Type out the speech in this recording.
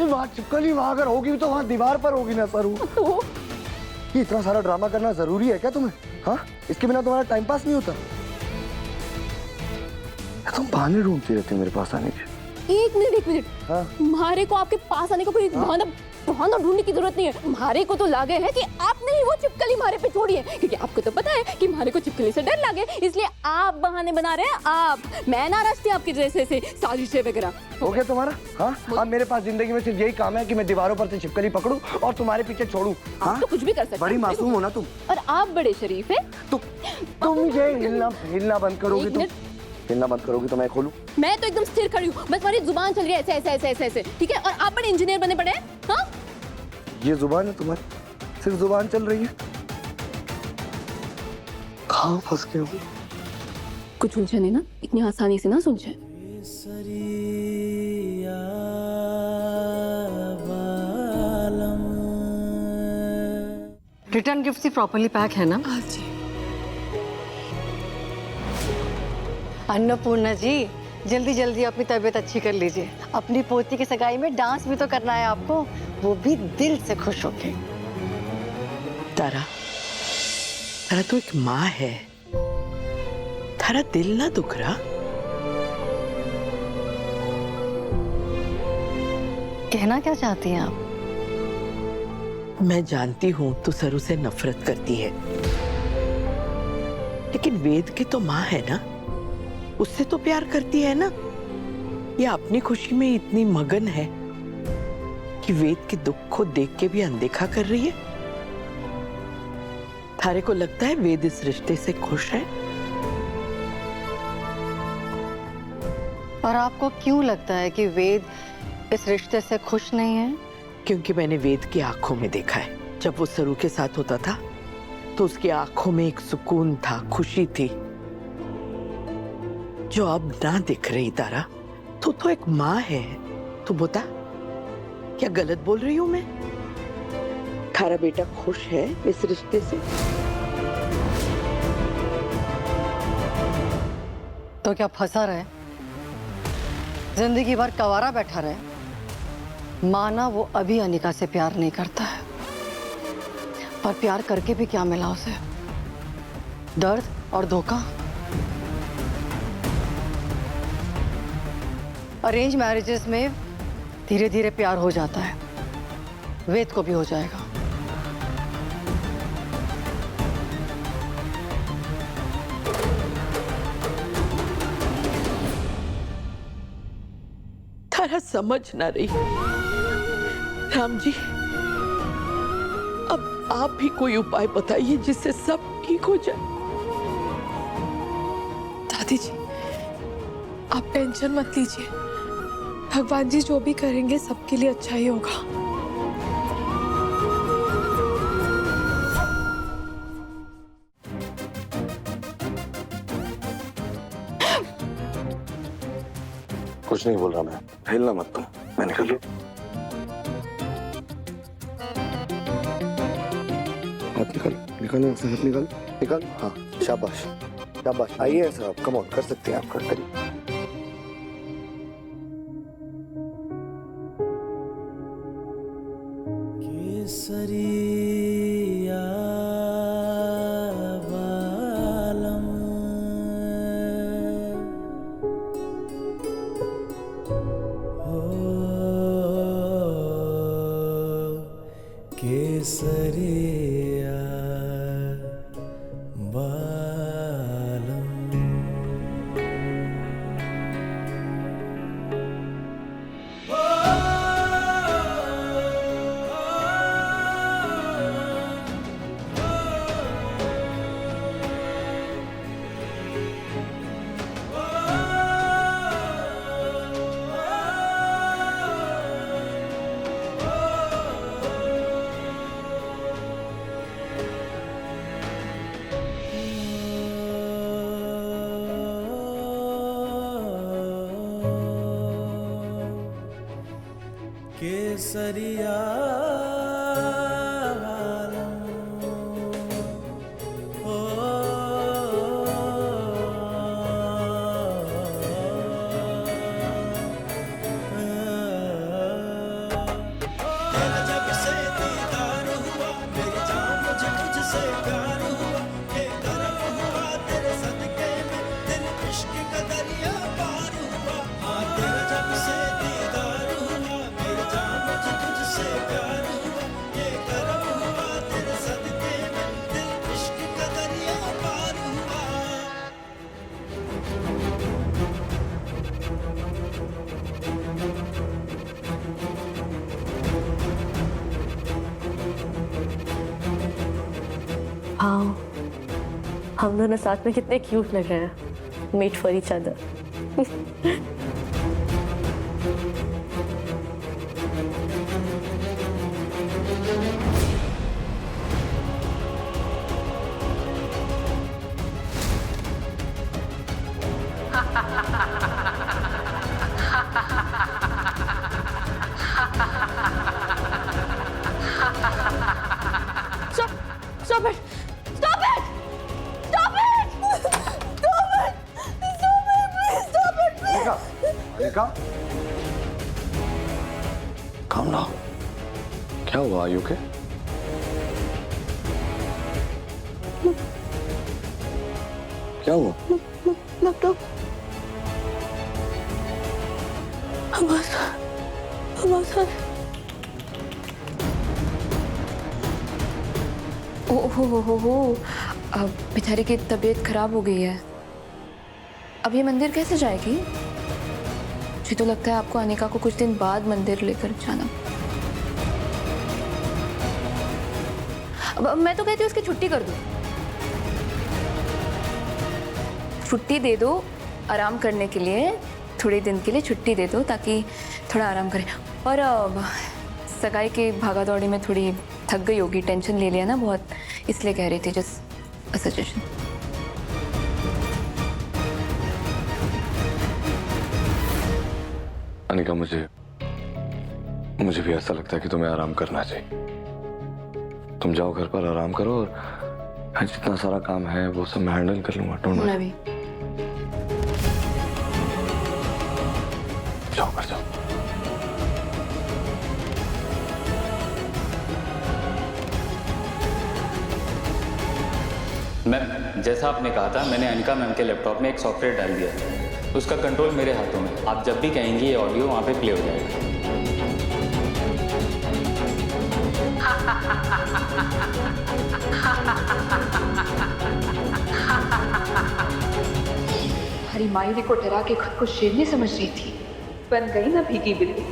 वहाँ छिपकली वहाँ अगर होगी तो वहाँ दीवार पर होगी ना सरू। तो ये इतना सारा ड्रामा करना जरूरी है क्या तुम्हें? हाँ, इसके बिना तुम्हारा टाइम पास नहीं होता। तुम बहाने ढूंढती रहती हो मेरे पास आने के। एक मिनट। हाँ? मारे को आपके पास आने का कोई बहाना ढूंढने की जरूरत नहीं है। मारे को तो लागे है कि आपने ही वो छिपकली मारे पे छोड़ी है, क्योंकि आपको तो पता है कि मारे को छिपकली से डर लगे, इसलिए आप बहाने बना रहे हैं। आप, मैं नाराज थी आपके जैसे से साजिशें वगैरह। हो गया तुम्हारा? हाँ, अब मेरे पास जिंदगी में सिर्फ यही काम है कि मैं दीवारों पर से छिपकली पकड़ूं और तुम्हारे पीछे छोड़ूं। आप तो कुछ भी कर सकते हैं। बड़ी मासूम हो ना तुम। और आप बड़े शरीफ है। तुम ये हिलना बंद करोगी? तुम हिलना बंद करोगी तो मैं खोलूं? मैं तो एकदम स्थिर खड़ी हूँ, बस मेरी जुबान चल रही है ऐसे, ठीक है? और आप बड़े इंजीनियर बने पड़े हैं। हाँ, ये जुबान है तुम्हारी? सिर्फ जुबान चल रही है? कहाँ फंस गए हो? कुछ उलझे नहीं ना, इतनी आसानी से ना सुलझे। रिटर्न गिफ्ट ही प्रॉपर्ली पैक है ना? हाँ जी। अन्नपूर्णा जी, जल्दी जल्दी अपनी तबीयत अच्छी कर लीजिए। अपनी पोती की सगाई में डांस भी तो करना है आपको, वो भी दिल से खुश होके। तारा, तारा तो एक माँ है, तारा दिल ना दुख रहा? कहना क्या चाहती हैं आप? मैं जानती हूँ तू सरू से नफरत करती है, लेकिन वेद की तो माँ है ना, उससे तो प्यार करती है ना। ये अपनी खुशी में इतनी मगन है कि वेद के दुख को देख के भी अनदेखा कर रही है। थारे को लगता है वेद इस रिश्ते से खुश है? और आपको क्यों लगता है कि वेद इस रिश्ते से खुश नहीं है? क्योंकि मैंने वेद की आंखों में देखा है, जब वो सरू के साथ होता था तो उसकी आंखों में एक सुकून था, खुशी थी, जो अब ना दिख रही। तारा, तू तो एक माँ है, तू बता क्या गलत बोल रही हूं मैं? थारा बेटा खुश है इस रिश्ते से? तो क्या फंसा रहे, जिंदगी भर कवारा बैठा रहे? माना वो अभी अनिका से प्यार नहीं करता है, पर प्यार करके भी क्या मिला उसे? दर्द और धोखा। अरेंज मैरिजेस में धीरे धीरे प्यार हो जाता है, वेद को भी हो जाएगा। तारा समझ ना रही। राम जी, अब आप भी कोई उपाय बताइए जिससे सब ठीक हो जाए। दादी जी, आप टेंशन मत लीजिए, भगवान जी जो भी करेंगे सबके लिए अच्छा ही होगा। कुछ नहीं बोल रहा मैं, हिलना मत तुम। मैं निकल हाथ निकल यहाँ से, हाथ निकल। हाँ, शाबाश शाबाश। आइए साहब, कम ऑन, कर सकते हैं आप, करिए। केसरिया हम दोनों साथ में कितने क्यूट लग रहे हैं, made for each other. Stop it! Stop it! Stop it! Stop it! Stop it! Please stop it! Please! Anika, calm down. क्या हुआ? Are you okay? क्या हुआ? लैपटॉप हमारा हो अब बेचारे की तबीयत खराब हो गई है। अब ये मंदिर कैसे जाएगी? मुझे तो लगता है आपको अनिका को कुछ दिन बाद मंदिर लेकर जाना। अब मैं तो कहती हूँ उसकी छुट्टी कर दो, छुट्टी दे दो आराम करने के लिए, थोड़े दिन के लिए छुट्टी दे दो ताकि थोड़ा आराम करे। और सगाई की भागा दौड़ी में थोड़ी थक गई होगी, टेंशन ले लिया ना बहुत, इसलिए कह रही थी, जस्ट अ सजेशन। अनिका, मुझे भी ऐसा लगता है कि तुम्हें आराम करना चाहिए। तुम जाओ घर पर आराम करो, और जितना सारा काम है वो सब मैं हैंडल कर लूंगा। Don't worry. मैं भी जाओ घर जाओ। मैम, जैसा आपने कहा था, मैंने अनिका मैम के लैपटॉप में एक सॉफ्टवेयर डाल दिया है। उसका कंट्रोल मेरे हाथों में। आप जब भी कहेंगी ये ऑडियो वहाँ पे प्ले हो जाएगा। हमारी मायरी को डरा के खुद को शेरनी समझ रही थी, बन गई ना भीगी बिल्ली।